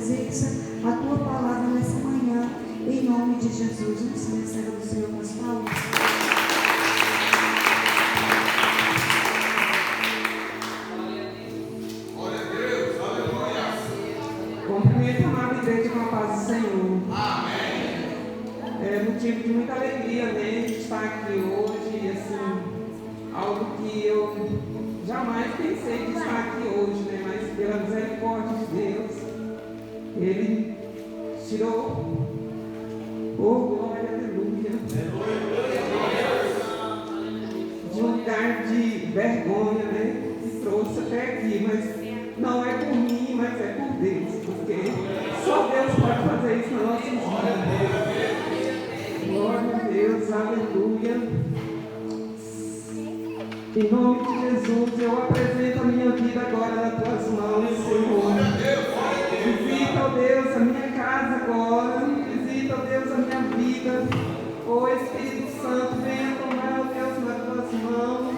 presença, a tua palavra nessa manhã, em nome de Jesus. Vamos ser serva do Senhor com as palavras. Cumprimento a amada igreja com a paz do Senhor. Amém. É motivo de muita alegria, né, de estar aqui hoje, assim, algo que eu jamais pensei de estar aqui hoje, né, mas pela misericórdia de Deus, Ele tirou, oh glória, aleluia, de um lugar de vergonha, né, que trouxe até aqui, mas não é por mim, mas é por Deus, porque só Deus pode fazer isso na nossa vida. Glória a Deus, aleluia. Em nome de Jesus, eu apresento a minha vida agora nas tuas mãos, Senhor. Visita, ó Deus, a minha casa agora. Visita, ó Deus, a minha vida. Ó Espírito Santo, venha tomar, ó Deus, nas tuas mãos.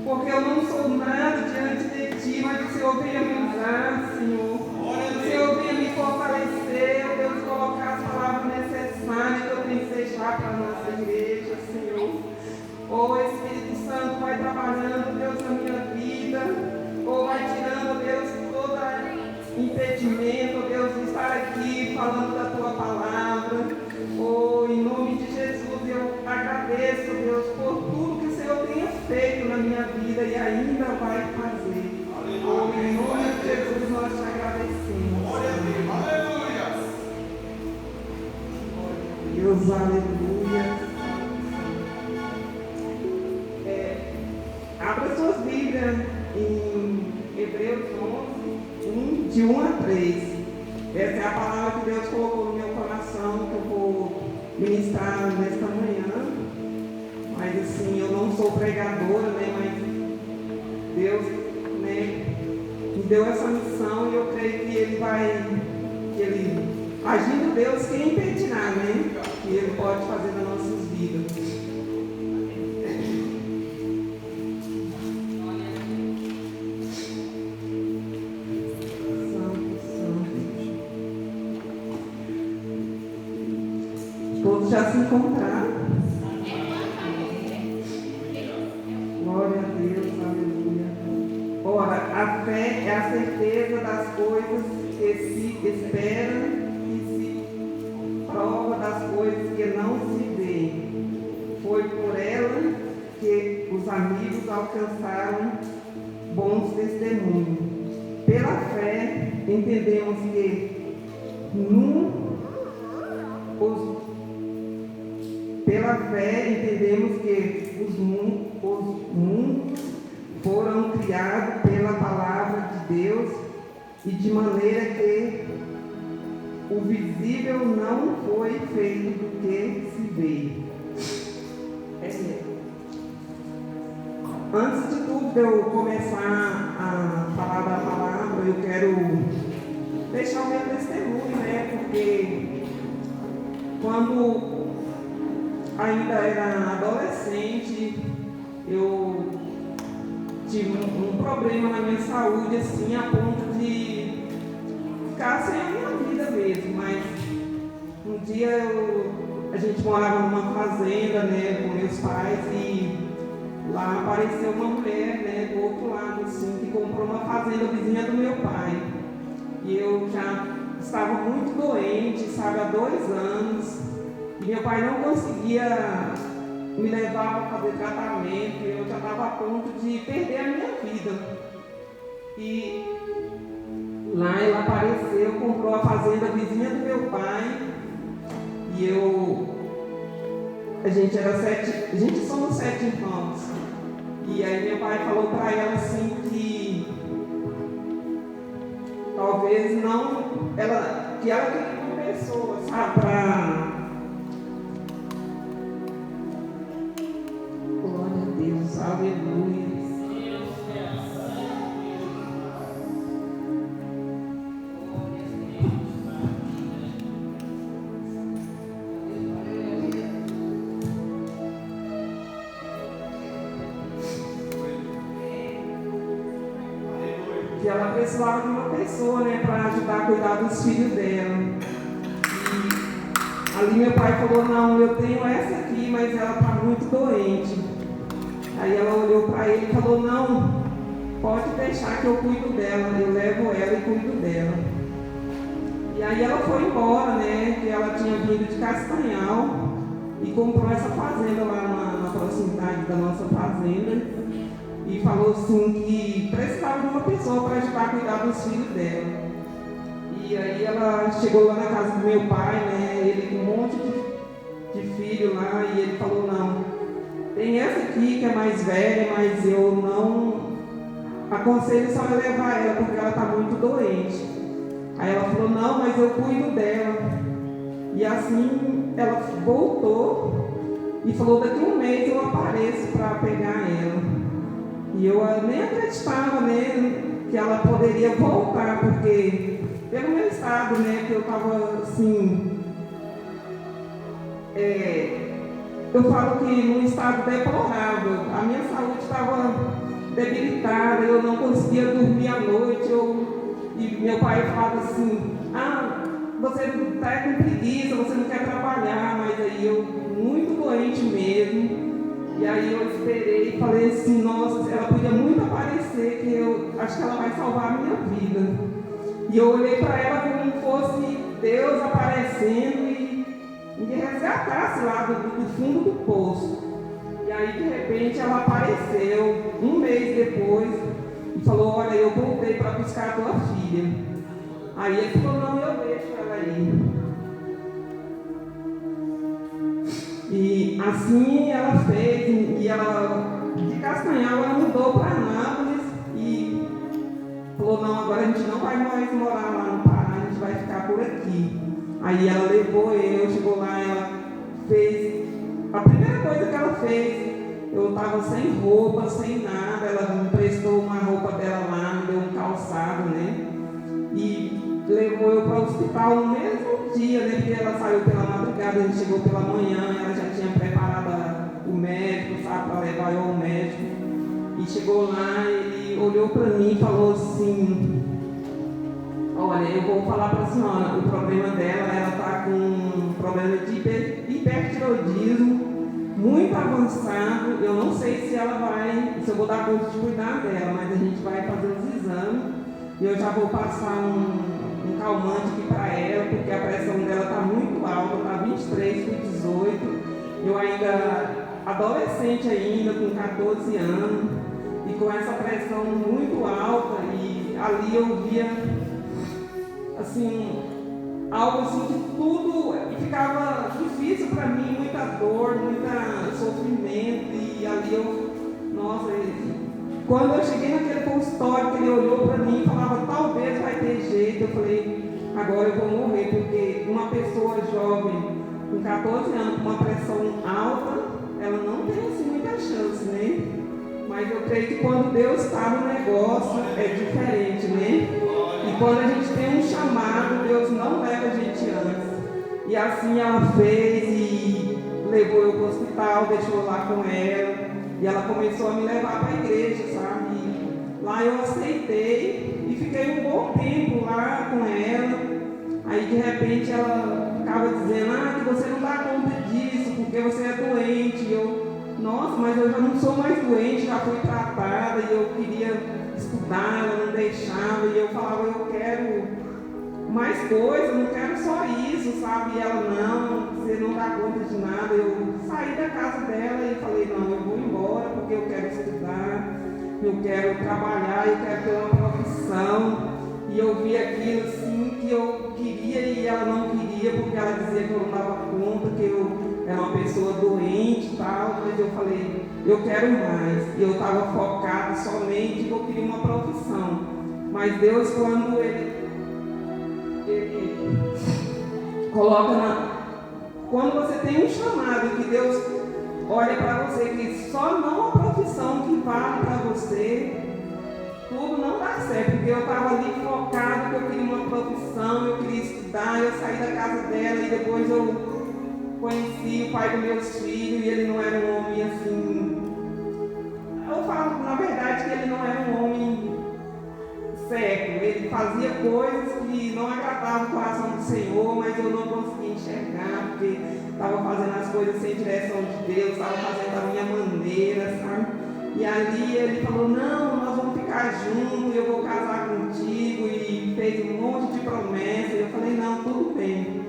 Porque eu não sou nada diante de ti, mas o Senhor venha me usar, Senhor. O Senhor venha me fortalecer, ó Deus, colocar as palavras necessárias que eu tenho que deixar para a nossa igreja, Senhor. Ó Espírito Santo, vai trabalhando, Deus, na minha vida. Ó, vai tirando, Deus, todo impedimento, Deus, de estar aqui falando da tua palavra. Ó, em nome de Jesus, eu agradeço, Deus, por tudo que o Senhor tenha feito na minha vida e ainda vai fazer. Ó, em nome de Jesus, nós te agradecemos. Aleluia. Deus, aleluia. Abra suas Bíblias em Hebreus 11, de 1 a 3. Essa é a palavra que Deus colocou no meu coração, que eu vou ministrar nesta manhã. Mas assim, eu não sou pregadora, né? Mas Deus, né, me deu essa missão e eu creio que Ele, agindo Deus, quem impedirá, né? Que Ele pode fazer nas nossas vidas. Todos já se encontraram. Glória a Deus, aleluia. Ora, a fé é a certeza das coisas que se esperam e se prova das coisas que não se veem. Foi por ela que os amigos alcançaram bons testemunhos. Pela fé, entendemos que os mundos foram criados pela palavra de Deus e de maneira que o visível não foi feito do que se vê. Antes de tudo, de eu começar a falar da palavra, eu quero deixar o meu testemunho, né? Porque quando ainda era adolescente, eu tive um problema na minha saúde, assim, a ponto de ficar sem a minha vida mesmo. Mas um dia a gente morava numa fazenda, né, com meus pais, e lá apareceu uma mulher, né, do outro lado, assim, que comprou uma fazenda vizinha do meu pai. E eu já estava muito doente, sabe, há 2 anos. E meu pai não conseguia me levar para fazer tratamento, e eu já estava a ponto de perder a minha vida. E lá ela apareceu, comprou a fazenda vizinha do meu pai, e a gente somos 7 irmãos. E aí meu pai falou para ela assim que talvez não, que ela queria uma pessoa, sabe, para... Glória a Deus, aleluia. precisava de uma pessoa, né, para ajudar a cuidar dos filhos dela. E ali meu pai falou, não, eu tenho essa aqui, mas ela está muito doente. Aí ela olhou para ele e falou, não, pode deixar que eu cuido dela, eu levo ela e cuido dela. E aí ela foi embora, né, que ela tinha vindo de Castanhal e comprou essa fazenda lá na proximidade da nossa fazenda e falou assim que precisava de uma pessoa para ajudar a cuidar dos filhos dela. E aí ela chegou lá na casa do meu pai, né, ele com um monte de filho lá, e ele falou, não, tem essa aqui que é mais velha, mas eu não aconselho só a levar ela porque ela está muito doente. Aí ela falou, não, mas eu cuido dela. E assim ela voltou e falou, daqui a um mês eu apareço para pegar ela. E eu nem acreditava, né, que ela poderia voltar, porque pelo meu estado, né, que eu estava assim, eu falo que num estado deplorável, a minha saúde estava debilitada, eu não conseguia dormir à noite, e meu pai falava assim, você está com preguiça, você não quer trabalhar, mas aí eu, muito doente mesmo, e aí eu esperei e falei assim, nossa, ela podia muito aparecer, que eu acho que ela vai salvar a minha vida. E eu olhei para ela como fosse Deus aparecendo e me resgatasse lá do fundo do poço. E aí de repente ela apareceu, um mês depois, e falou, olha, eu voltei para buscar a tua filha. Aí ele falou, não, eu deixo ela aí. E assim ela fez, e ela, de Castanhal, ela mudou para Anápolis e falou, não, agora a gente não vai mais morar lá no Pará, a gente vai ficar por aqui. Aí ela levou eu, chegou lá, ela fez, a primeira coisa que ela fez, eu estava sem roupa, sem nada, ela me emprestou uma roupa dela lá, me deu um calçado, né? E levou eu para o hospital no mesmo dia, né? Porque ela saiu pela madrugada, a gente chegou pela manhã, ela já tinha preparado o médico, sabe, para levar eu ao médico. E chegou lá, ele olhou para mim e falou assim, olha, eu vou falar para a senhora, o problema dela, ela está com um problema de hipertiroidismo muito avançado, eu não sei se ela vai, se eu vou dar conta de cuidar dela, mas a gente vai fazer os exames e eu já vou passar um calmante aqui para ela, porque a pressão dela está muito alta, está 23 por 18, eu ainda, adolescente ainda, com 14 anos, e com essa pressão muito alta, e ali eu via, assim, algo assim que tudo ficava difícil para mim, muita dor, muito sofrimento, e ali eu, nossa, quando eu cheguei naquele consultório, que ele olhou para mim e falava, talvez vai ter jeito, eu falei, agora eu vou morrer, porque uma pessoa jovem, com 14 anos, com uma pressão alta, ela não tem assim muita chance, né? Mas eu creio que quando Deus está no negócio, é diferente, né? E quando a gente tem um chamado, Deus não leva a gente antes. E assim ela fez e levou eu para o hospital, deixou eu lá com ela. E ela começou a me levar para a igreja, sabe? E lá eu aceitei e fiquei um bom tempo lá com ela. Aí de repente ela ficava dizendo, que você não dá conta disso, porque você é doente. E eu, nossa, mas eu já não sou mais doente, já fui tratada e eu queria estudar, ela não deixava. E eu falava, eu quero mais coisa, não quero só isso, sabe? E ela, não, você não dá conta de nada. Eu saí da casa dela e falei, não, eu vou embora porque eu quero estudar, eu quero trabalhar, eu quero ter uma profissão. E eu vi aquilo assim que eu queria e ela não queria, porque ela dizia que eu não dava conta, que eu era uma pessoa doente e tal, mas eu falei, eu quero mais. E eu estava focado somente que eu queria uma profissão. Mas Deus, quando Ele coloca quando você tem um chamado, que Deus olha para você, que só não a profissão que vale para você, tudo não dá certo, porque eu estava ali focado, que eu queria uma profissão, eu queria estudar, eu saí da casa dela e depois eu conheci o pai dos meus filhos e ele não era um homem assim, eu falo na verdade que ele não era um homem certo. Ele fazia coisas que não agradavam o coração do Senhor, mas eu não conseguia enxergar, porque estava fazendo as coisas sem direção de Deus, estava fazendo da minha maneira, sabe? E ali ele falou, não, nós vamos ficar juntos, eu vou casar contigo, e fez um monte de promessas. Eu falei, não, tudo bem.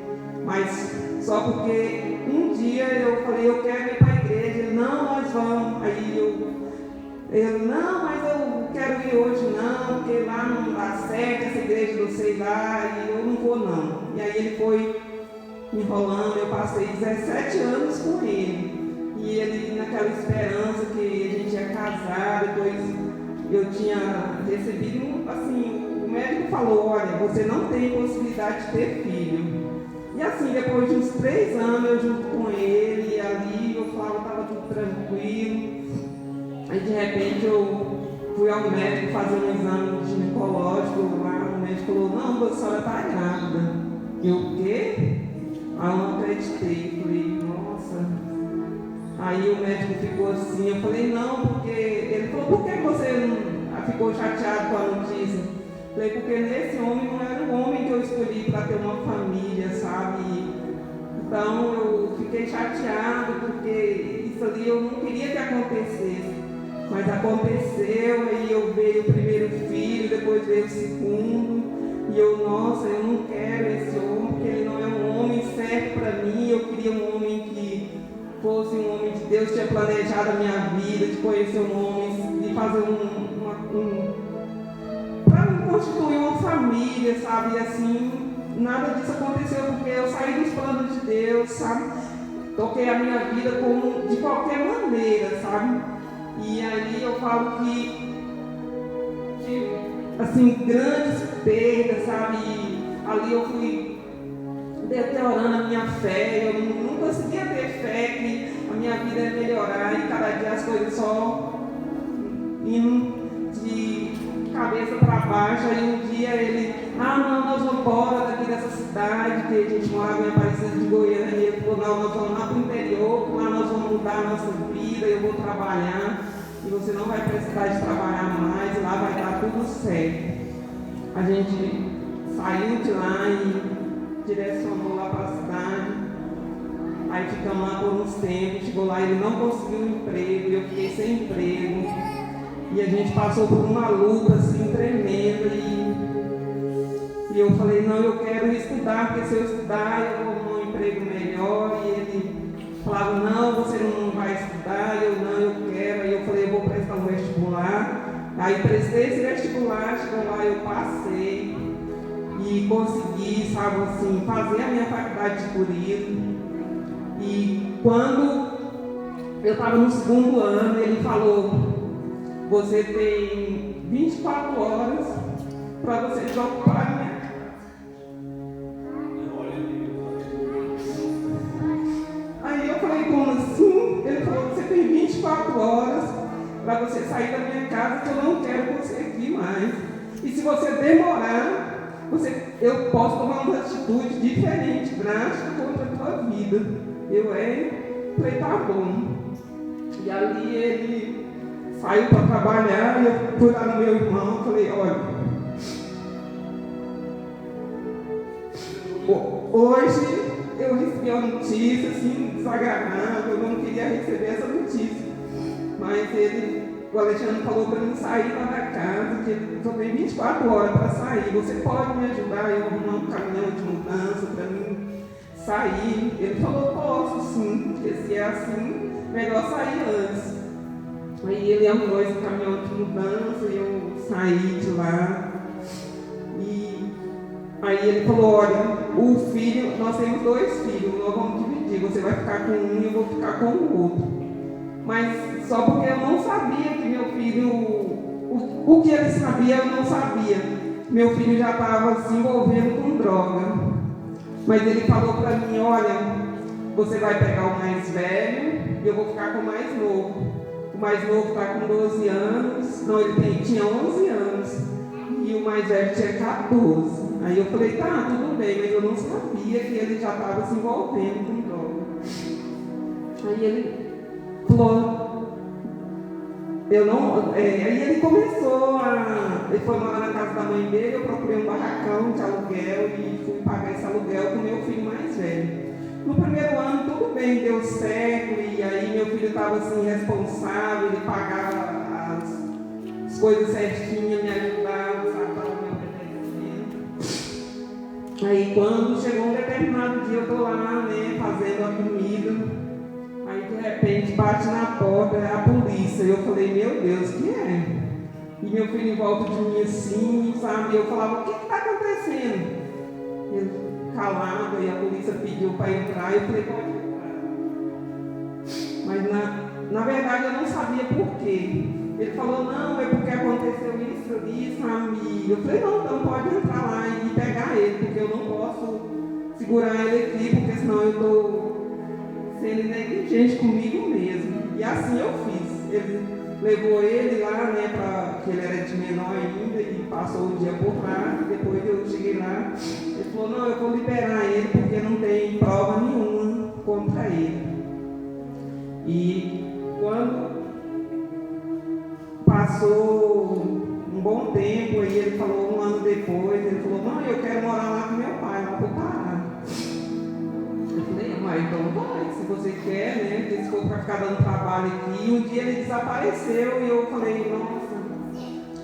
Mas só porque um dia eu falei, eu quero ir para a igreja. Ele, não, nós vamos. Aí eu, não, mas eu quero ir hoje não, porque lá não dá certo, essa igreja do sei lá, e eu não vou não. E aí ele foi enrolando, eu passei 17 anos com ele. E ele naquela esperança que a gente ia casar, depois eu tinha recebido, assim, o médico falou, olha, você não tem possibilidade de ter filho. E assim, depois de uns 3 anos eu junto com ele, e ali eu falava, estava tudo tranquilo. Aí de repente eu fui ao médico fazer um exame ginecológico lá, o médico falou, não, a senhora está grávida. Eu, o quê? Aí eu não acreditei, falei, nossa. Aí o médico ficou assim, eu falei, não, porque... Ele falou, por que você não ficou chateado com a notícia? Eu falei, porque nesse homem não era o homem que eu escolhi para ter uma família, sabe? Então eu fiquei chateado, porque isso ali eu não queria que acontecesse. Mas aconteceu, e eu veio o primeiro filho, depois veio o segundo, e eu, nossa, eu não quero esse homem, porque ele não é um homem certo para mim. Eu queria um homem que fosse um homem de Deus, tinha planejado a minha vida, de conhecer um homem, de fazer para constituir uma família, sabe, e assim, nada disso aconteceu, porque eu saí dos planos de Deus, sabe, toquei a minha vida de qualquer maneira, sabe. E aí eu falo que assim, grandes perdas, sabe? Ali eu fui deteriorando a minha fé, eu não conseguia ter fé que a minha vida ia melhorar, e cada dia as coisas só indo de cabeça para baixo. Aí um dia ele, não, nós vamos embora daqui dessa cidade, que a gente morava em Aparecida de Goiânia, e ele falou, não, nós vamos lá para o interior, lá nós vamos mudar a nossa vida, eu vou trabalhar, e você não vai precisar de trabalhar mais, e lá vai dar tudo certo. A gente saiu de lá e direcionou lá para a cidade, aí ficamos lá por uns tempos, chegou lá, ele não conseguiu um emprego, eu fiquei sem emprego, e a gente passou por uma luta assim tremenda, e eu falei, não, eu quero estudar, porque se eu estudar eu vou arrumar um emprego melhor. E ele falava, não, você não vai estudar. Eu, não, eu quero. Aí eu falei, eu vou prestar um vestibular. Aí prestei esse vestibular, chegou lá, eu passei e consegui, sabe assim, fazer a minha faculdade de turismo. E quando eu estava no 2º ano, ele falou, você tem 24 horas para você desocupar a minha casa. Aí eu falei, como assim? Ele falou, você tem 24 horas para você sair da minha casa, que eu não quero você aqui mais. E se você demorar, eu posso tomar uma atitude diferente, drástica contra a tua vida. Eu falei, tá bom. E ali ele saiu para trabalhar, e eu fui lá no meu irmão e falei, olha, hoje eu recebi uma notícia assim, desagradável, eu não queria receber essa notícia. Mas o Alexandre falou para mim sair lá da casa, que ele só tem 24 horas para sair. Você pode me ajudar eu arrumar um caminhão de mudança para mim sair? Ele falou, posso sim, porque se é assim, melhor sair antes. Aí ele arrumou esse caminhão de mudança e eu saí de lá. E aí ele falou, olha, o filho, nós temos 2 filhos, nós vamos dividir, você vai ficar com um e eu vou ficar com o outro. Mas só porque eu não sabia que meu filho, o que ele sabia eu não sabia. Meu filho já estava se envolvendo com droga. Mas ele falou para mim, olha, você vai pegar o mais velho e eu vou ficar com o mais novo. O mais novo está com 12 anos, não, ele tinha 11 anos, e o mais velho tinha 14. Aí eu falei, tá, tudo bem, mas eu não sabia que ele já estava se envolvendo com droga. Aí ele falou, Aí ele começou ele foi morar na casa da mãe dele, eu procurei um barracão de aluguel e fui pagar esse aluguel com meu filho mais velho. No primeiro ano tudo bem, deu certo, e aí meu filho estava assim, responsável, ele pagava as coisas certinhas, me ajudava, sabe, para o meu obedecimento. Aí quando chegou um determinado dia, eu estou lá, né, fazendo a comida. Aí de repente bate na porta a polícia. E eu falei, meu Deus, o que é? E meu filho em volta de mim assim, sabe? E eu falava, o que está acontecendo? Ele calado, e a polícia pediu para entrar. Eu falei, pode entrar. Mas na verdade eu não sabia por quê. Ele falou, não, é porque aconteceu isso, amigo. Eu falei, não, então pode entrar lá e pegar ele, porque eu não posso segurar ele aqui, porque senão eu estou sendo negligente comigo mesmo. E assim eu fiz. Ele levou ele lá, né, que ele era de menor ainda, e passou o dia por lá. Depois eu cheguei lá, ele falou, não, eu vou liberar ele porque não tem prova nenhuma contra ele. E quando passou um bom tempo, aí ele falou, um ano depois, ele falou, não, eu quero morar lá com meu pai, lá pro Pará. Eu falei, mas então vai, se você quer, né? Porque se for para ficar dando trabalho aqui. E um dia ele desapareceu e eu falei, nossa,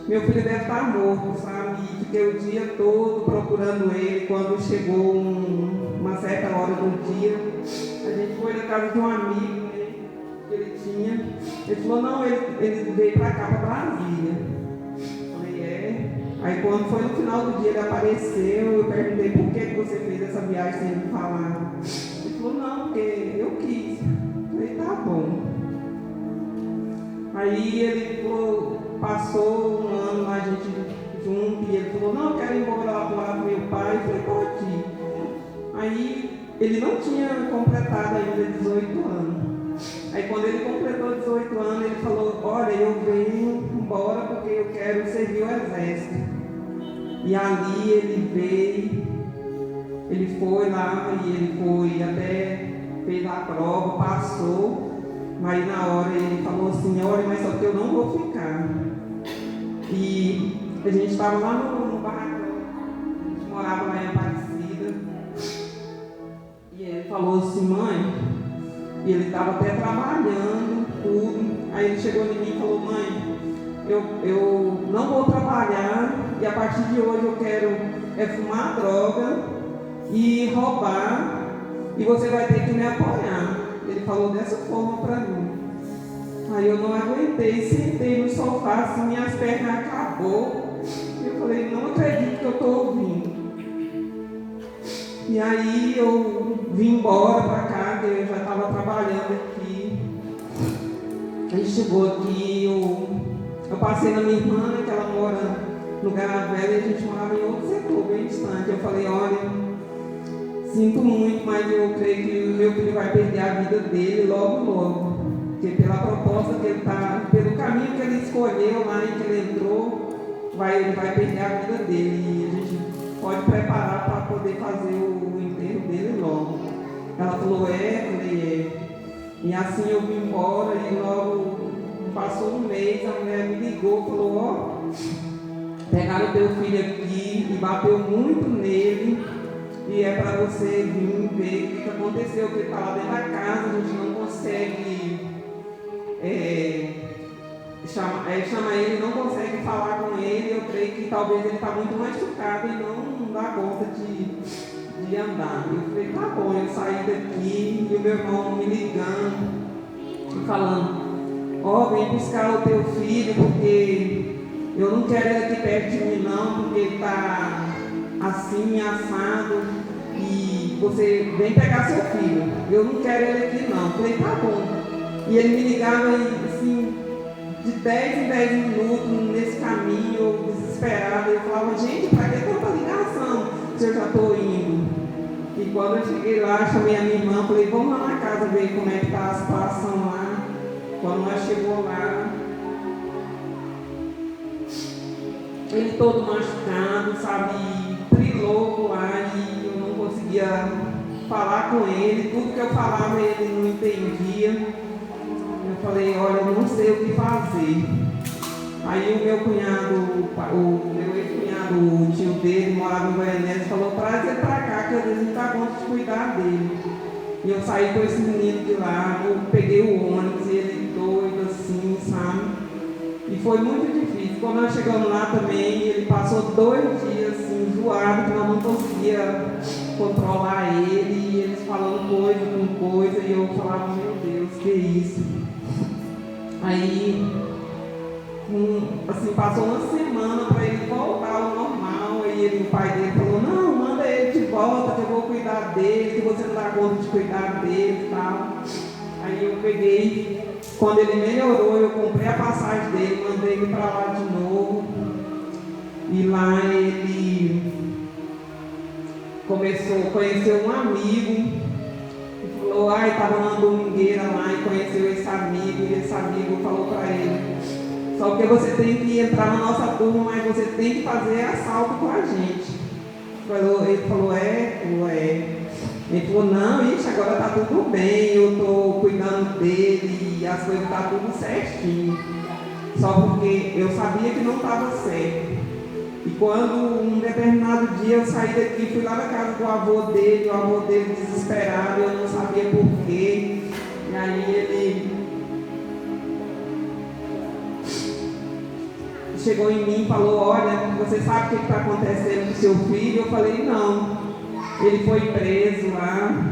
meu filho deve estar morto, sabe? E fiquei o dia todo procurando ele. Quando chegou uma certa hora do dia, a gente foi na casa de um amigo, né, que ele tinha. Ele falou, não, ele veio para cá, para Brasília. Eu falei, é. Aí quando foi no final do dia ele apareceu, eu perguntei por que você fez essa viagem sem me falar. Ele falou, não, porque eu quis. Eu falei, tá bom. Aí ele falou, passou um ano lá, a gente junto, e ele falou, não, eu quero ir embora lá com meu pai. Eu falei, pode ir. Aí ele não tinha completado ainda 18 anos. Aí quando ele completou 18 anos, ele falou, olha, eu venho embora porque eu quero servir o exército. E ali ele veio, ele foi lá e ele foi até, fez a prova, passou, mas na hora ele falou assim, olha, mas só que eu não vou ficar. E a gente estava lá no barracão, a gente morava lá em Aparecida, e ele falou assim, mãe, e ele estava até trabalhando, tudo. Aí ele chegou em mim e falou, mãe, eu não vou trabalhar e a partir de hoje eu quero fumar droga e roubar e você vai ter que me apoiar. Ele falou dessa forma para mim. Aí eu não aguentei, sentei no sofá, assim, minhas pernas acabou. Eu falei, não acredito que eu estou ouvindo. E aí eu vim embora para cá, que eu já estava trabalhando aqui. Aí chegou aqui, eu passei na minha irmã, que ela mora no Garavela, e a gente morava em outro setor, bem distante. Eu falei, olha, sinto muito, mas eu creio que o meu filho vai perder a vida dele logo, logo. Porque pela proposta que ele está, pelo caminho que ele escolheu lá e que ele entrou, ele vai perder a vida dele. E a gente pode preparar para poder fazer o enterro dele logo. Ela falou, eu falei, E assim eu vim embora e logo passou um mês, a mulher me ligou e falou, ó, pegaram teu filho aqui e bateu muito nele e é para você vir ver o que aconteceu, porque ele está lá dentro da casa, a gente não consegue chama ele, não consegue falar com ele, eu creio que talvez ele está muito machucado e não dá conta de andar. Eu falei, tá bom, eu saí daqui e o meu irmão me ligando e falando, ó, vem buscar o teu filho, porque eu não quero ele aqui perto de mim não, porque ele está assim, assado, e você vem pegar seu filho, eu não quero ele aqui não. Eu falei, tá bom. E ele me ligava assim, de 10 em 10 minutos nesse caminho, eu desesperada. Eu falava, gente, para que tanta ligação se eu já estou indo? E quando eu cheguei lá, chamei a minha irmã, falei, vamos lá na casa ver como é que está a situação lá. Quando nós chegou lá, ele todo machucado, sabe, trilouco lá, e eu não conseguia falar com ele, tudo que eu falava ele não entendia. Eu falei, olha, eu não sei o que fazer. Aí o meu cunhado, o meu ex-cunhado, o tio dele, morava em Goiânia, falou, traz ele pra cá, que às vezes não dá conta de cuidar dele. E eu saí com esse menino de lá, eu peguei o ônibus e ele doido assim, sabe? E foi muito difícil. Quando nós chegamos lá também, ele passou 2 dias assim, zoado, que nós não conseguia controlar ele, e eles falando coisa com coisa, e eu falava, meu Deus, que isso? Aí, assim, passou uma semana para ele voltar ao normal, aí o pai dele falou, não, manda ele de volta, que eu vou cuidar dele, que você não dá conta de cuidar dele e tal. Aí eu peguei, quando ele melhorou, eu comprei a passagem dele, mandei ele para lá de novo, e lá ele conheceu um amigo, e falou, estava numa domingueira lá e conheceu esse amigo, e esse amigo falou para ele, só que você tem que entrar na nossa turma, mas você tem que fazer assalto com a gente. Ele falou, é. Ele falou, não, ixi, agora está tudo bem, eu estou cuidando dele e as coisas estão tudo certinho. Só porque eu sabia que não estava certo. E quando um determinado dia eu saí daqui, fui lá na casa do avô dele, o avô dele desesperado, eu não sabia porquê. E aí ele chegou em mim e falou, olha, você sabe o que está acontecendo com seu filho? Eu falei, não. Ele foi preso lá,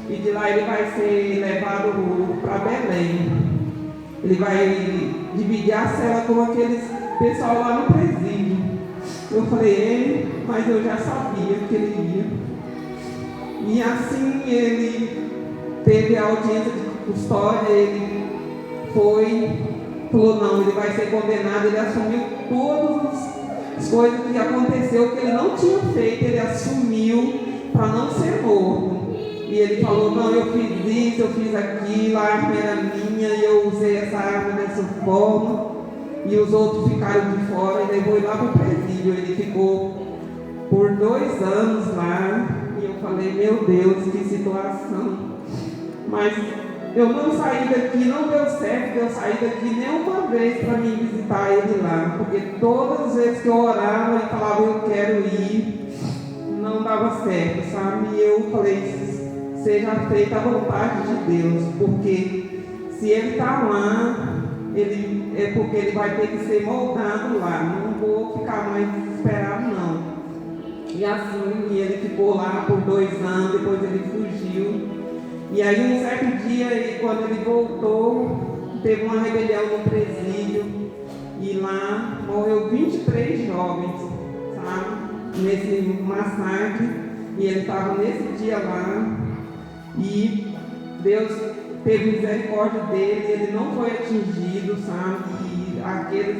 e de lá ele vai ser levado para Belém. Ele vai dividir a cela com aqueles pessoal lá no presídio. Eu falei, mas eu já sabia que ele ia. E assim ele teve a audiência de custódia, ele falou, não, ele vai ser condenado, ele assumiu todas as coisas que aconteceu, que ele não tinha feito, ele assumiu para não ser morto. E ele falou, não, eu fiz isso, eu fiz aquilo, a arma era minha, e eu usei essa arma dessa forma, e os outros ficaram de fora, e levou ele lá para o presídio. Ele ficou por 2 anos lá, e eu falei, meu Deus, que situação. Mas eu não saí daqui, não deu certo eu sair daqui nenhuma vez para mim visitar ele lá, porque todas as vezes que eu orava e falava, eu quero ir, não dava certo, sabe? E eu falei, seja feita a vontade de Deus, porque se ele está lá, é porque ele vai ter que ser moldado lá, não vou ficar mais desesperado não. E assim, ele ficou lá por 2 anos, depois ele fugiu. E aí um certo dia, quando ele voltou, teve uma rebelião no presídio, e lá morreu 23 jovens, sabe? Nesse massacre, e ele estava nesse dia lá, e Deus teve misericórdia dele, ele não foi atingido, sabe? E aqueles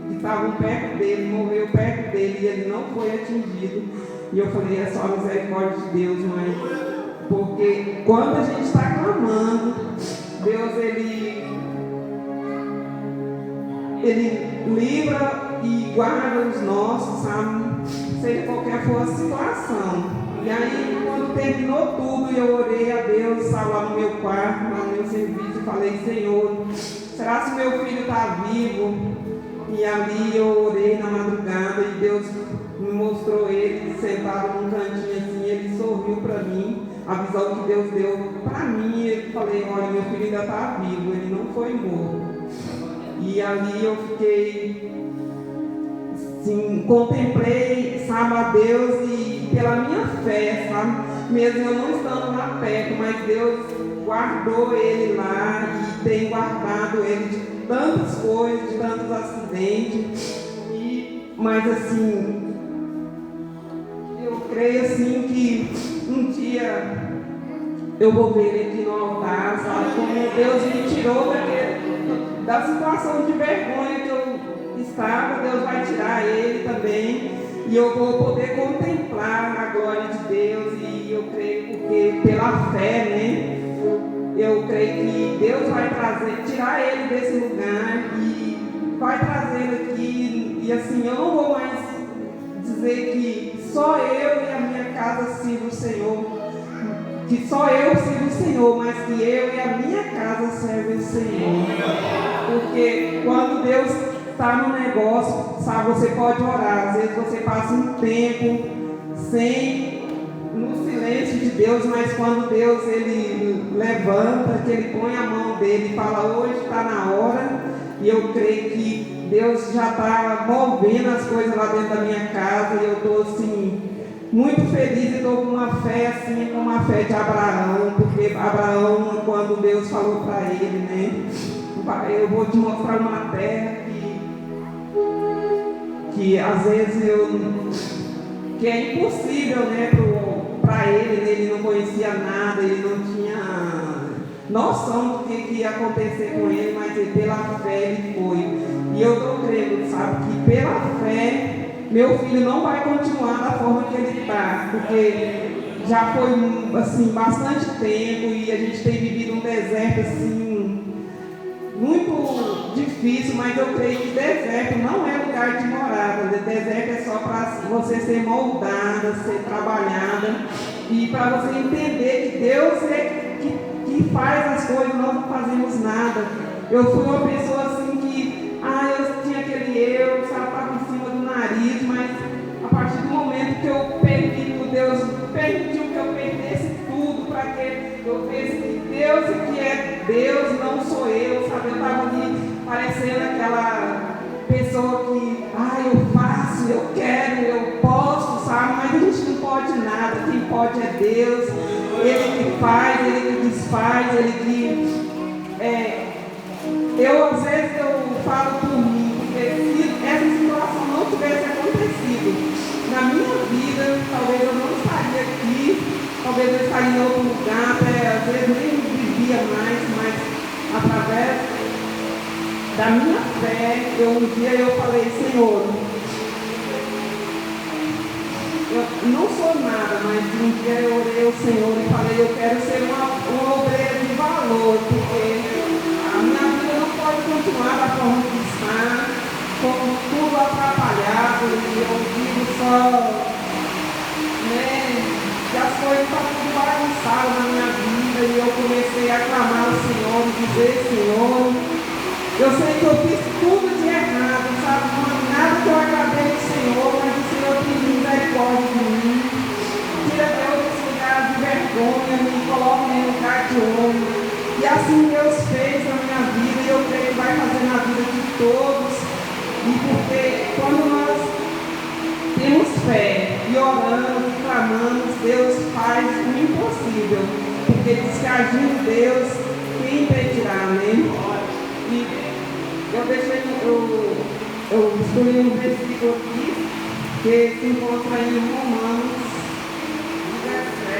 que estavam perto dele, morreu perto dele, e ele não foi atingido. E eu falei, é só a misericórdia de Deus, mãe. Porque quando a gente está clamando, Deus, Ele livra e guarda os nossos, sabe? Seja qualquer for a situação. E aí, quando terminou tudo, eu orei a Deus, estava lá no meu quarto, lá no meu serviço, e falei, Senhor, será que meu filho está vivo? E ali eu orei na madrugada, e Deus me mostrou ele sentado num cantinho assim, ele sorriu para mim, a visão que Deus deu para mim, eu falei, olha, meu filho ainda está vivo, ele não foi morto. E ali eu fiquei, assim, contemplei, sabe, a Deus, e pela minha fé, sabe, mesmo eu não estando lá perto, mas Deus guardou ele lá, e tem guardado ele de tantas coisas, de tantos acidentes, mas assim, eu creio assim que um dia eu vou ver ele aqui no altar, sabe? Como Deus me tirou da situação de vergonha que eu estava, Deus vai tirar ele também. E eu vou poder contemplar a glória de Deus. E eu creio porque pela fé, né? Eu creio que Deus vai tirar ele desse lugar e vai trazer aqui. E assim, eu não vou mais dizer que só eu e a minha casa sirvo o Senhor. que só eu sirvo o Senhor, mas que eu e a minha casa servem o Senhor. Porque quando Deus está no negócio, sabe, você pode orar. Às vezes você passa um tempo no silêncio de Deus, mas quando Deus ele levanta, que ele põe a mão dele e fala, hoje está na hora, e eu creio que Deus já está movendo as coisas lá dentro da minha casa, e eu estou assim, muito feliz e estou com uma fé assim, como a fé de Abraão, porque Abraão, quando Deus falou para ele, né, eu vou te mostrar uma terra que às vezes que é impossível, né, para ele, né, ele não conhecia nada, ele não tinha noção do que ia acontecer com ele, mas pela fé ele foi. E eu estou crendo, sabe, que pela fé meu filho não vai continuar da forma que ele está, porque já foi assim, bastante tempo e a gente tem vivido um deserto assim, muito difícil, mas eu creio que deserto não é lugar de morada. Deserto é só para você ser moldada, ser trabalhada e para você entender que Deus é que faz as coisas, nós não fazemos nada. Eu fui uma pessoa assim que, eu tinha aquele eu, sapato em cima do nariz, mas a partir do momento que eu perdi tudo, Deus permitiu que eu perdesse tudo para que eu visse que Deus que é Deus, não sou eu, sabe? Eu estava ali parecendo aquela pessoa que, eu faço, eu quero, eu posso, sabe? Mas a gente não pode nada, quem pode é Deus, Ele que faz, Ele que desfaz, Ele que... às vezes eu falo por mim, porque se essa situação não tivesse acontecido na minha vida, talvez eu não estaria aqui, talvez eu estaria em outro lugar, às vezes nem vivia mais, mas através da minha fé, um dia eu falei, Senhor, eu não sou nada, mas um dia eu orei ao Senhor e falei, eu quero ser uma obreira de valor, porque a minha vida não pode continuar da forma que está, com tudo atrapalhado, e eu vivo só, que as coisas estão tudo bagunçadas na minha vida, e eu comecei a clamar ao Senhor, dizer, Senhor, eu sei que eu fiz tudo de errado, sabe? Não há nada que eu agradei ao Senhor, mas o Senhor tem misericórdia de mim. Tira Deus desse lugar de vergonha, me coloca em lugar de honra. E assim Deus fez na minha vida, e eu creio que vai fazer na vida de todos. E porque quando nós temos fé e oramos e clamamos, Deus faz o impossível. Porque diz que agindo Deus, quem impedirá, né? E eu escolhi um versículo aqui, que se encontra em Romanos 17.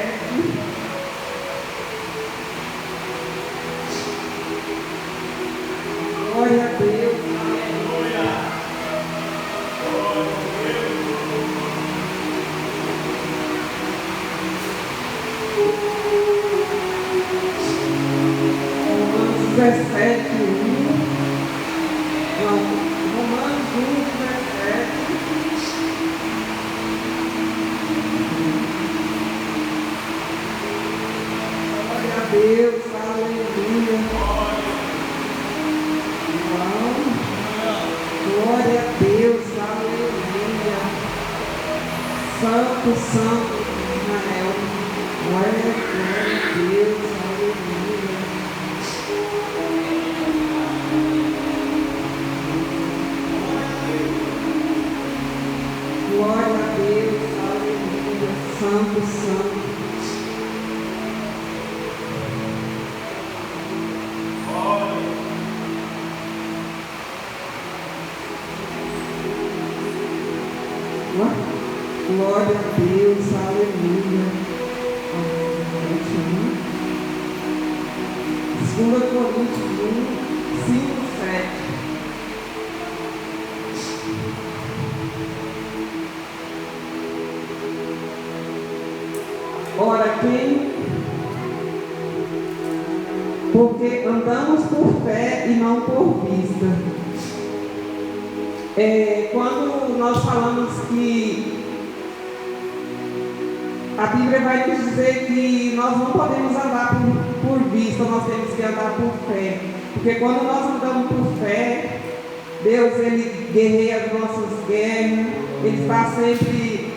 Glória a Deus. Aleluia. Romanos 17, 1. Romanos 1, 17. Glória a Deus, aleluia. Glória a Deus, aleluia. Santo, Santo Israel. Glória a Deus, aleluia. Glória a Deus, aleluia, Santo, Santo. Glória a Deus, aleluia. 2 Coríntios 1, 5, 7. Ora, porque andamos por fé e não por vista. Quando nós falamos que a Bíblia vai nos dizer que nós não podemos andar por vista, nós temos que andar por fé. Porque quando nós andamos por fé, Deus, Ele guerreia as nossas guerras, Ele está sempre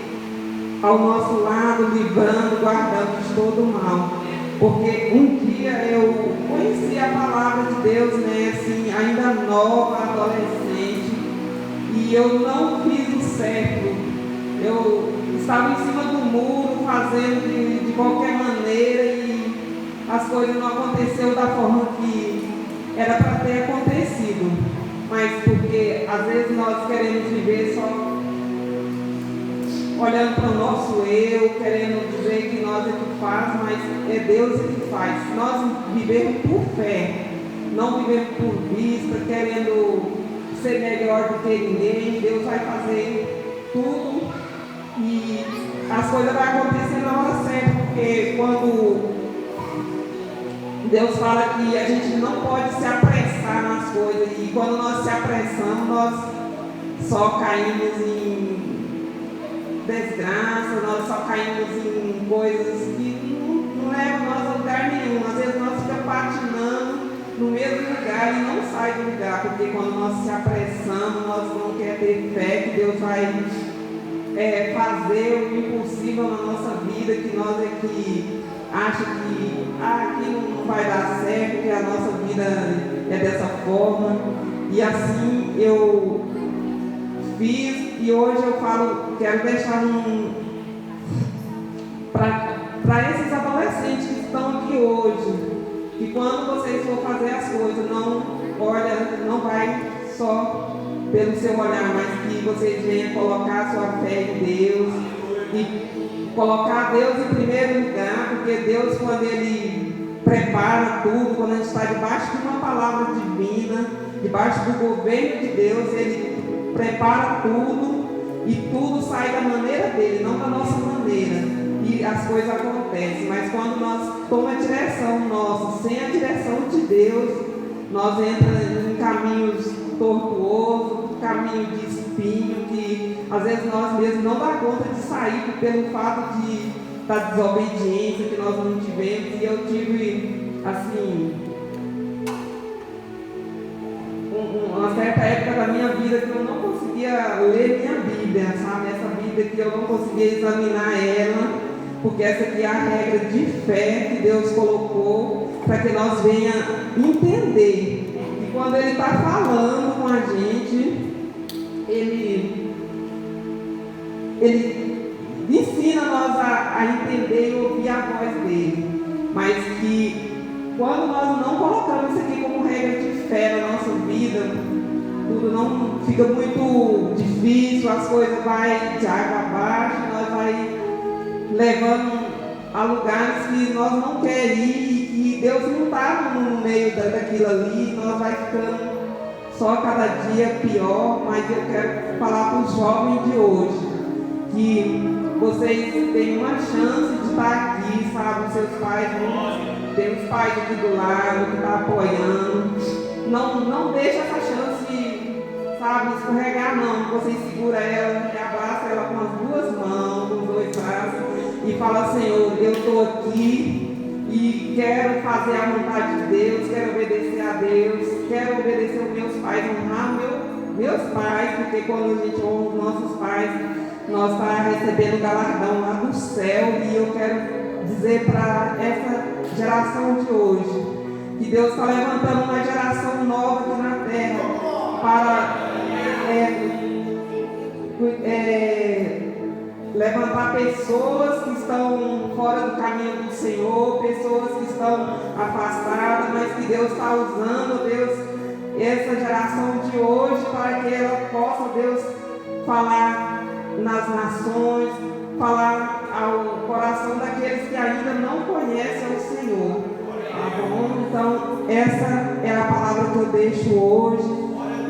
ao nosso lado, livrando, guardando de todo o mal. Porque um dia eu conheci a palavra de Deus, né, assim, ainda nova, adolescente, e eu não fiz o certo. Eu estava em cima do muro, fazendo de qualquer maneira, e as coisas não aconteceram da forma que era para ter acontecido. Mas porque às vezes nós queremos viver só olhando para o nosso eu, querendo dizer que nós é que faz, mas é Deus que faz. Nós vivemos por fé, não vivemos por vista, querendo ser melhor do que ninguém. Deus vai fazer tudo e as coisas vão acontecer na hora certa, porque quando Deus fala que a gente não pode se apressar nas coisas, e quando nós se apressamos, nós só caímos em desgraça, nós só caímos em coisas que não levam nós a lugar nenhum. Às vezes nós ficamos patinando no mesmo lugar e não sai do lugar, porque quando nós se apressamos, nós não queremos ter fé que Deus vai fazer o impossível na nossa vida, que nós é que acha que aqui não vai dar certo, que a nossa vida é dessa forma. E assim eu fiz, e hoje eu falo, quero deixar para esses adolescentes que estão aqui hoje, que quando vocês for fazer as coisas, não vai só pelo seu olhar, mas que vocês venham colocar a sua fé em Deus e colocar Deus em primeiro lugar, porque Deus, quando Ele prepara tudo, quando a gente está debaixo de uma palavra divina, debaixo do governo de Deus, Ele prepara tudo e tudo sai da maneira dele, não da nossa maneira, e as coisas acontecem. Mas quando nós tomamos a direção nossa, sem a direção de Deus, nós entramos em caminhos tortuosos, caminho de espinho, que às vezes nós mesmos não dá conta de sair pelo fato da desobediência que nós não tivemos. E eu tive, assim, uma certa época da minha vida que eu não conseguia ler minha Bíblia, sabe? Essa Bíblia que eu não conseguia examinar ela, porque essa aqui é a regra de fé que Deus colocou para que nós venhamos entender. E quando Ele está falando com a gente, Ele ensina nós a entender e ouvir a voz dele. Mas que quando nós não colocamos isso aqui como regra de fé na nossa vida, tudo não fica muito difícil, as coisas vão de água abaixo, nós vai levando a lugares que nós não queremos ir, e Deus não está no meio daquilo ali, nós vai ficando só cada dia pior. Mas eu quero falar para os jovens de hoje, que vocês têm uma chance de estar aqui, sabe? Seus pais, tem os pais aqui do lado que estão apoiando. Não deixa essa chance, sabe, escorregar, não. Vocês seguram ela e abraçam ela com as duas mãos, com os dois braços, e fala: Senhor, eu estou aqui e quero fazer a vontade de Deus, quero obedecer a Deus, quero obedecer aos meus pais, honrar meus pais, porque quando a gente honra os nossos pais, nós estamos recebendo o galardão lá do céu. E eu quero dizer para essa geração de hoje que Deus está levantando uma geração nova aqui na terra para levantar pessoas que estão fora do caminho do Senhor, pessoas que estão afastadas, mas que Deus está usando, essa geração de hoje, para que ela possa, Deus, falar nas nações, falar ao coração daqueles que ainda não conhecem o Senhor. Tá bom? Então, essa é a palavra que eu deixo hoje.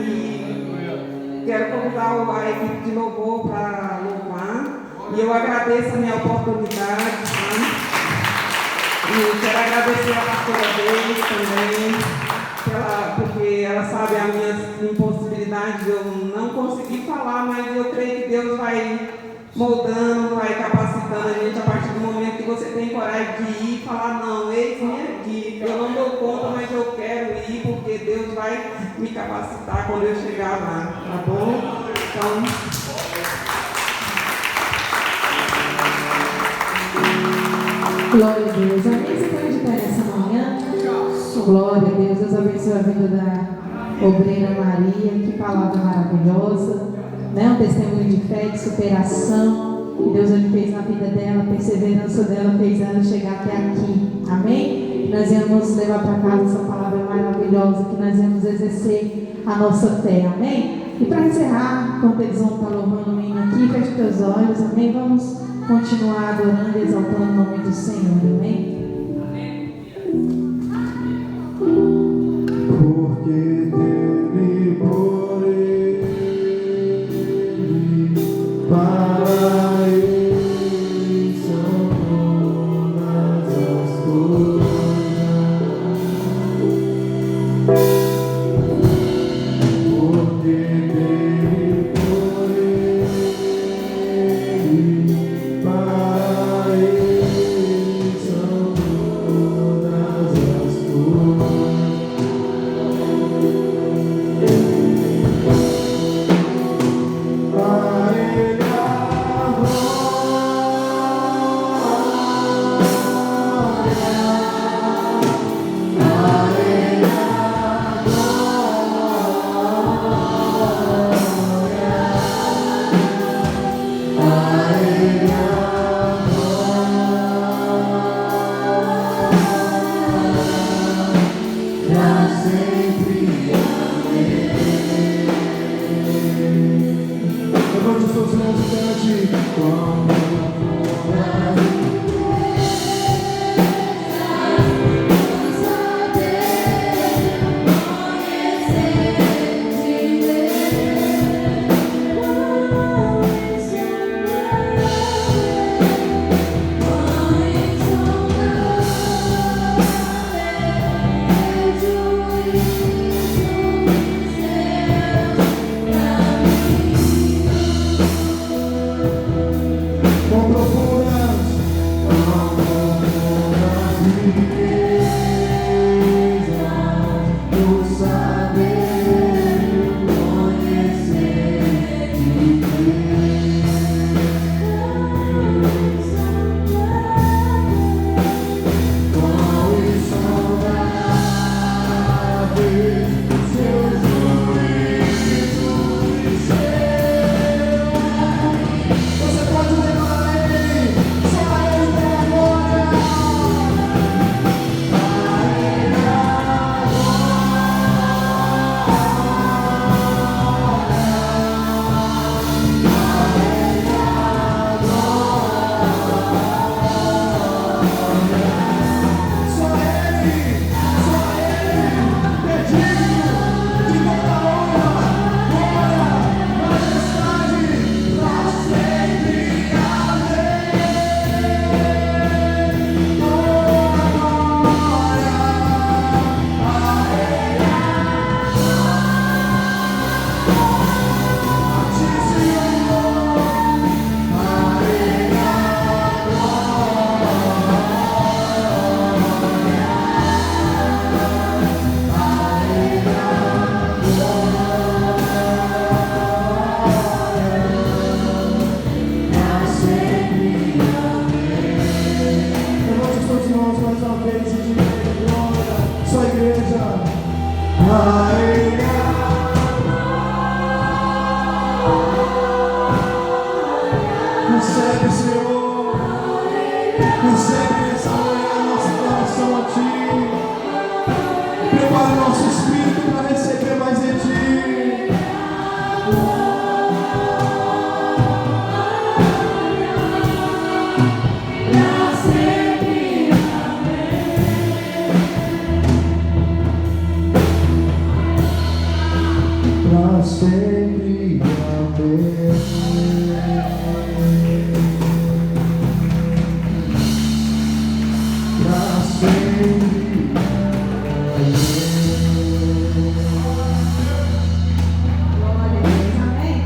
E quero convidar a equipe de louvor para louvar. E eu agradeço a minha oportunidade. Tá? E quero agradecer a pastora deles também, porque ela sabe a minha impossibilidade de eu não conseguir falar, mas eu creio que Deus vai moldando, vai capacitando a gente a partir do tem coragem de ir e falar, não, eis-me aqui, eu não dou conta, mas eu quero ir, porque Deus vai me capacitar quando eu chegar lá, tá bom? Então, glória a Deus. Amém? Você pode de pé nessa manhã? Glória a Deus. Deus abençoe a vida da obreira Maria. Que palavra maravilhosa. Né? Um testemunho de fé, de superação. Que Deus hoje fez na vida dela. A perseverança dela fez ela chegar até aqui. Amém? Nós vamos levar para casa essa palavra maravilhosa. Que nós vamos exercer a nossa fé. Amém? E para encerrar, enquanto eles vão estar louvando o menino aqui, feche teus olhos. Amém? Vamos continuar adorando e exaltando o nome do Senhor, amém? Porque dele, por ele, para ele são todas as coisas. Porque dele, por ele, para ele são todas as coisas. Para ele a levante os seus mãos e cante. Quão profundas riquezas do saber, conhecer e crer. Quão insondáveis seus juízos e seu amor. Você pode levar a ele, só a ele tem a glória. A ele a Só ele é digno de toda honra, glória, majestade, pra sempre. Amém. Toda glória a ele, a ti, Senhor. A ele pra sempre. Levante os seus irmãos mais uma vez e diga glória. Sua igreja. A ele recebe, Senhor. Recebe nessa manhã a nossa adoração a Ti. Prepara o nosso espírito para receber mais de Ti. Pra sempre, amém. Pra sempre, Glória a Deus, amém?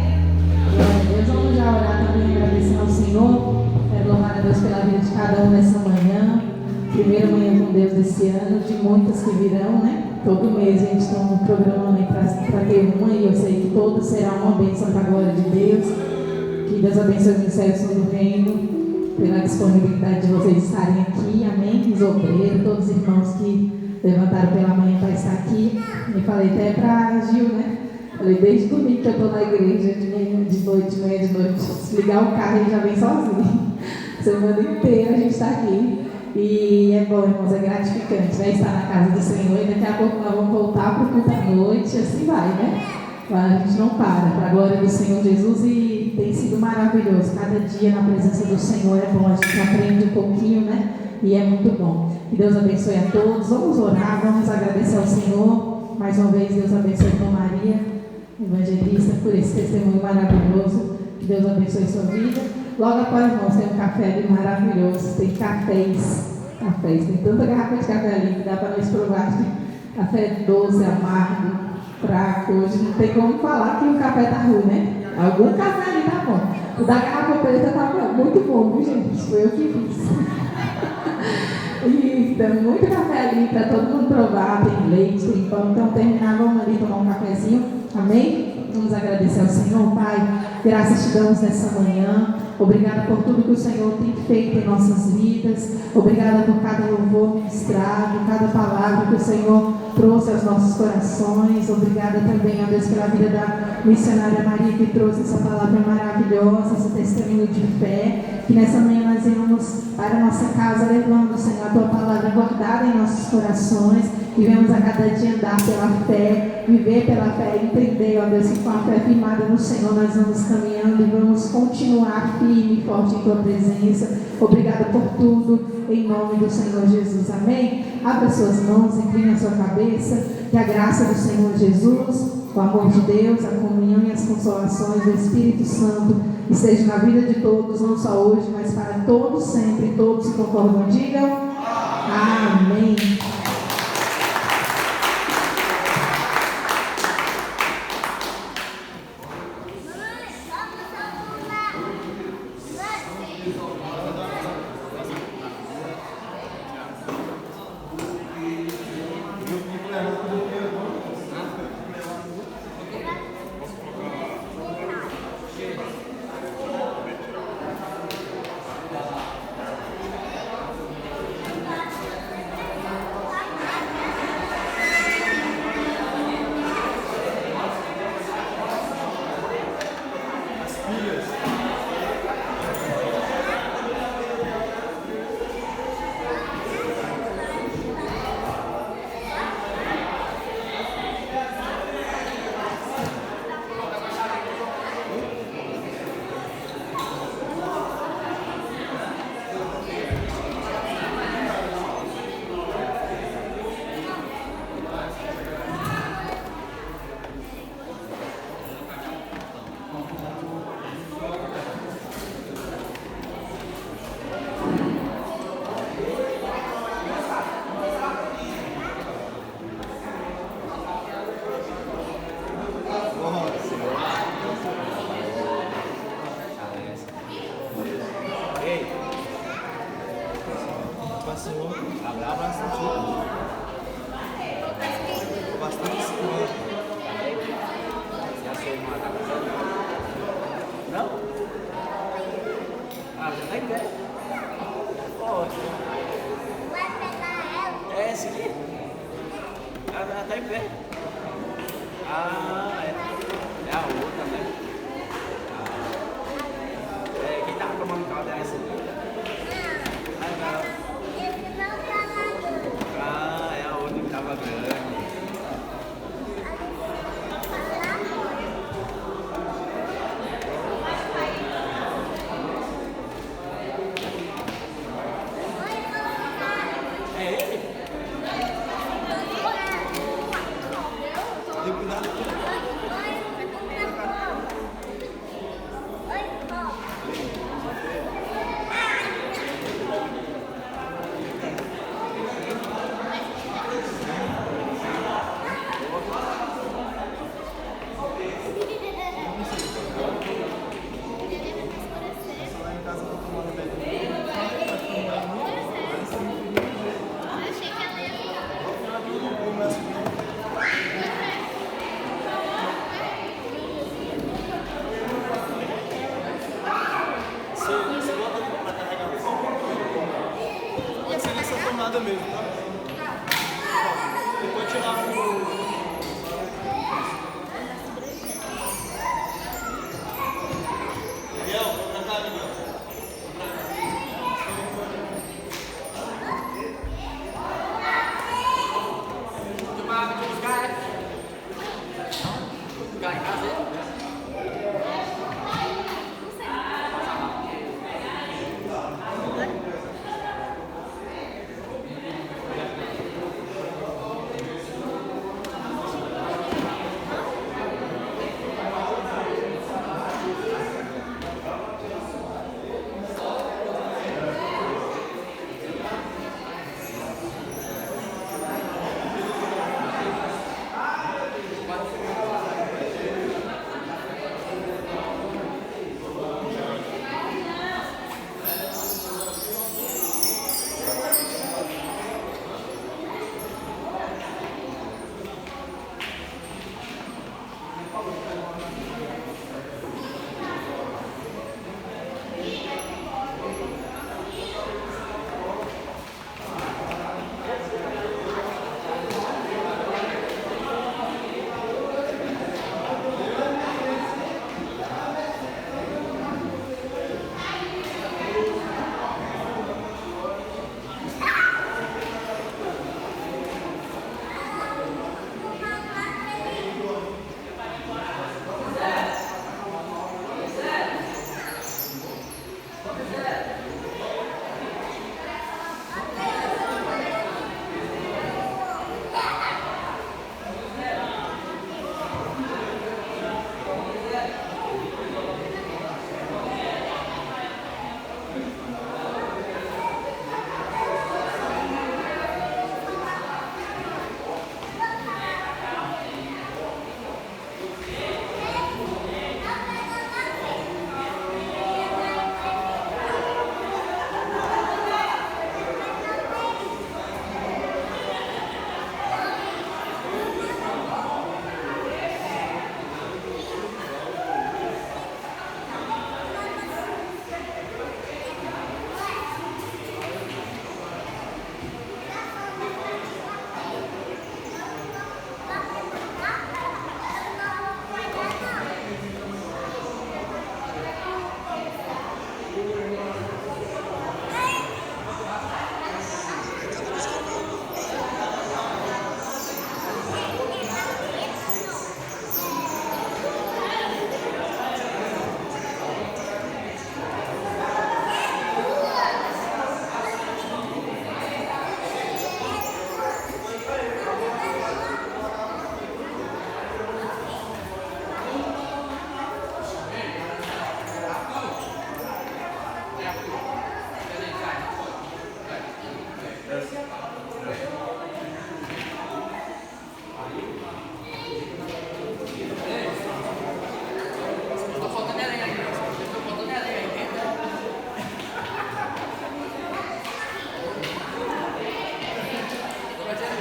Glória a Deus. Vamos já orar também, agradecendo ao Senhor. Quero louvar a Deus pela vida de cada um nessa manhã. primeira manhã com Deus desse ano, de muitas que virão, né? Todo mês a gente está programando aí para ter uma, e eu sei que todas serão uma bênção para a glória de Deus. Que Deus abençoe o Ministério do Reino, pela disponibilidade de vocês estarem aqui, amém? Os obreiros, todos os irmãos que levantaram pela manhã para estar aqui. E falei até para Gil, né? Falei, desde domingo que eu estou na igreja, de manhã, de noite, se ligar o carro ele já vem sozinho. Semana inteira a gente está aqui. E é bom, irmãos, é gratificante, né? Estar na casa do Senhor, e daqui a pouco nós vamos voltar para o culto à noite, assim vai, né? A gente não para a glória do Senhor Jesus, e tem sido maravilhoso. Cada dia na presença do Senhor é bom, a gente aprende um pouquinho, né? E é muito bom. Que Deus abençoe a todos. Vamos orar, vamos agradecer ao Senhor. Mais uma vez, Deus abençoe a irmã Maria, evangelista, por esse testemunho maravilhoso. Que Deus abençoe a sua vida. Logo após, irmãos, tem um café ali maravilhoso. Tem cafés. Tem tanta garrafa de café ali que dá para nós provar. Café doce, amargo, fraco. Hoje não tem como falar que o café tá ruim, né? Algum café ali tá bom. O da garrafa preta tá muito bom, viu, gente? Foi eu que fiz. E tem muito café ali para todo mundo provar. Tem leite, tem pão. Então, terminar, vamos ali tomar um cafezinho. Amém? Vamos agradecer ao Senhor, Pai. Graças te damos nessa manhã. Obrigada por tudo que o Senhor tem feito em nossas vidas. Obrigada por cada louvor ministrado, cada palavra que o Senhor trouxe aos nossos corações. Obrigada também, ó Deus, pela vida da missionária Maria, que trouxe essa palavra maravilhosa, esse testemunho de fé. Que nessa manhã nós iremos para a nossa casa levando, Senhor, a tua palavra guardada em nossos corações. E vemos a cada dia andar pela fé, viver pela fé, entender, ó Deus, que com a fé firmada no Senhor nós vamos caminhando e vamos continuar firme e forte em tua presença. Obrigada por tudo, em nome do Senhor Jesus. Amém? Abra suas mãos, incline a sua cabeça, que a graça do Senhor Jesus, o amor de Deus, a comunhão e as consolações do Espírito Santo estejam na vida de todos, não só hoje, mas para todos sempre. Todos se concordam, digam amém. nada mesmo, tá? Depois tirar o... Miguel, vem pra cá, Miguel.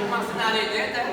Uma sinaleta.